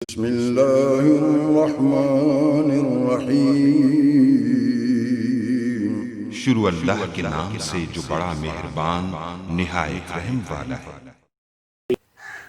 बिस्मिल्लाहिर्रहमानिर्रहीम। शुरू अल्लाह के नाम से जो बड़ा मेहरबान निहायत रहम वाला है।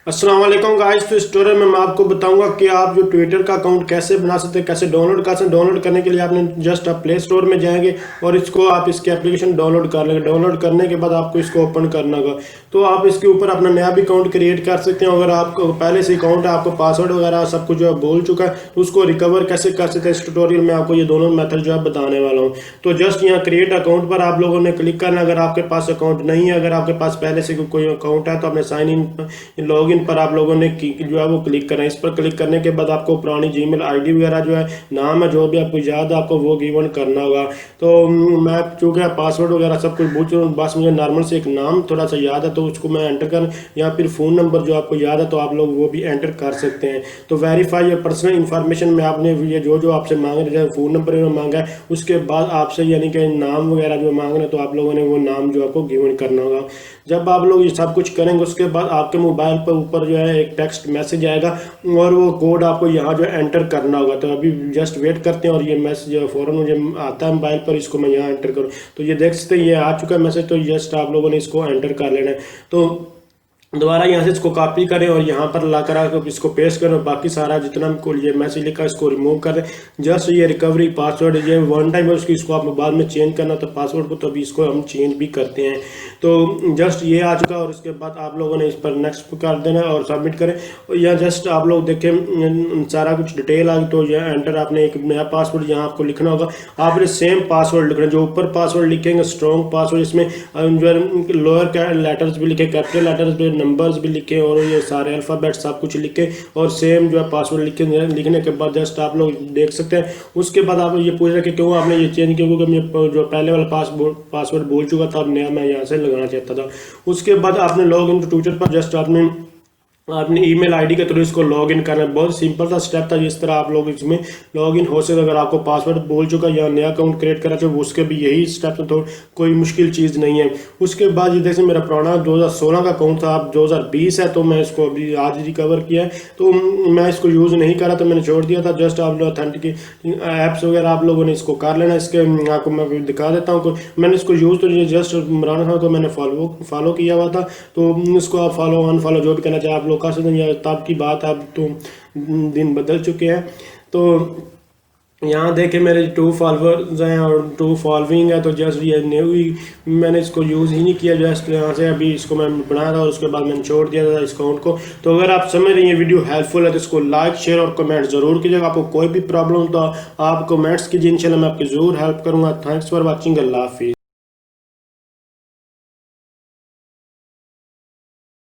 अस्सलाम वालेकुम गाइस। तो इस ट्यूटोरियल में मैं आपको बताऊंगा कि आप जो ट्विटर का अकाउंट कैसे बना सकते हैं, कैसे डाउनलोड कर सकते हैं। डाउनलोड करने के लिए आपने जस्ट आप प्ले स्टोर में जाएंगे और इसको आप इसकी एप्लीकेशन डाउनलोड कर लेंगे। डाउनलोड करने के बाद आपको इसको ओपन करना होगा, तो आप इसके ऊपर अपना नया भी अकाउंट क्रिएट कर सकते हैं। अगर आपको पहले से अकाउंट है, आपको पासवर्ड वगैरह सब कुछ जो है भूल चुका है, तो उसको रिकवर कैसे कर सकते हैं इस ट्यूटोरियल में आपको ये दोनों मेथड जो है बताने वाला हूँ। तो जस्ट यहाँ क्रिएट अकाउंट पर आप लोगों ने क्लिक करना। अगर आपके पास अकाउंट नहीं है, अगर आपके पास पहले से कोई अकाउंट है, तो अपने साइन इन लॉग इन पर आप लोगों ने जो है वो क्लिक करना है। इस पर क्लिक करने के बाद आपको पुरानी जीमेल आईडी वगैरह जो है, नाम है, जो भी आपको याद है, आपको वो गिवन करना होगा। तो मैं चूँकि पासवर्ड वगैरह सब कुछ भूल चुका हूँ, बस मुझे नॉर्मल से एक नाम थोड़ा सा याद है, तो उसको मैं एंटर कर, या फिर फ़ोन नंबर जो आपको याद है तो आप लोग वो भी एंटर कर सकते हैं। तो वेरीफाई योर पर्सनल इन्फॉर्मेशन में आपने ये जो आपसे मांग रहे हैं, फ़ोन नंबर मांगा है, उसके बाद आपसे यानी कि नाम वगैरह जो मांग रहे हैं, तो आप लोगों ने वो नाम जो आपको गिवन करना होगा। जब आप लोग ये सब कुछ करेंगे, उसके बाद आपके मोबाइल पर ऊपर जो है एक टेक्स्ट मैसेज आएगा और वो कोड आपको यहाँ जो एंटर करना होगा। तो अभी जस्ट वेट करते हैं और ये मैसेज फ़ौरन मुझे आता है मोबाइल पर, इसको मैं यहाँ एंटर करूँ तो ये देख सकते हैं ये आ चुका है मैसेज। तो जस्ट आप लोगों ने इसको एंटर कर लेना है। तो दोबारा यहाँ से इसको कॉपी करें और यहाँ पर ला कर इसको पेस्ट करें। बाकी सारा जितना को ये मैसेज लिखा है इसको रिमूव करें। जस्ट ये रिकवरी पासवर्ड ये वन टाइम है, उसकी इसको आप बाद में चेंज करना तो पासवर्ड को, तो अभी इसको हम चेंज भी करते हैं। तो जस्ट ये आ चुका और उसके बाद आप लोगों ने इस पर नेक्स्ट कर देना और सबमिट करें। और यहाँ जस्ट आप लोग देखें सारा कुछ डिटेल आ गई। तो यह एंटर आपने एक नया पासवर्ड यहाँ आपको लिखना होगा। आपने सेम पासवर्ड लिखना, जो ऊपर पासवर्ड लिखेंगे स्ट्रॉन्ग पासवर्ड, इसमें जो लोअर लेटर्स भी लिखे, कैपिटल लेटर्स भी, नंबर्स भी लिखे और ये सारे अल्फ़ाबेट सब कुछ लिखे और सेम जो है पासवर्ड लिखने के बाद जस्ट आप लोग देख सकते हैं। उसके बाद आप ये पूछ रहे कि क्यों आपने ये चेंज किया, क्योंकि मैं जो पहले वाला पासवर्ड भूल चुका था, अब नया मैं यहाँ से लगाना चाहता था। उसके बाद आपने लॉग इन टू ट्विटर पर जस्ट आपने ईमेल आईडी के थ्रू इसको लॉगिन करना है। बहुत सिंपल सा स्टेप था, जिस तरह आप लोग इसमें लॉगिन हो सके। अगर आपको पासवर्ड भूल चुका या नया अकाउंट क्रिएट करा चाहिए, उसके भी यही स्टेप है, तो कोई मुश्किल चीज़ नहीं है। उसके बाद ये जैसे मेरा पुराना 2016 का अकाउंट था, अब 2020 है, तो मैं इसको अभी आज रिकवर किया है, तो मैं इसको यूज़ नहीं करा तो मैंने छोड़ दिया था। जस्ट आप लोग ऑथेंटिक ऐप्स वगैरह आप लोगों ने इसको कर लेना। इसके आपको मैं दिखा देता हूँ। मैंने इसको यूज़ तो जस्ट इमरान खान को मैंने फॉलो किया हुआ था, तो इसको आप फॉलो अनफॉलो जो भी करना चाहे आप लोग कर सकते हैं। तब की बात है, अब तो दिन बदल चुके हैं। तो यहाँ देखें मेरे 2 फॉलोअर्स हैं और 2 फॉलोइंग है, तो जस्ट ये न्यू मैंने इसको यूज़ ही नहीं किया। जस्ट यहाँ से अभी इसको मैं बनाया था और उसके बाद मैंने छोड़ दिया था इस अकाउंट को। तो अगर आप समझ रहे हैं ये वीडियो हेल्पफुल है तो इसको लाइक शेयर और कमेंट ज़रूर कीजिएगा। आपको कोई भी प्रॉब्लम तो आप कमेंट्स कीजिए, इंशाल्लाह मैं आपकी ज़रूर हेल्प करूँगा। Thanks for watching. अल्लाह हाफिज़।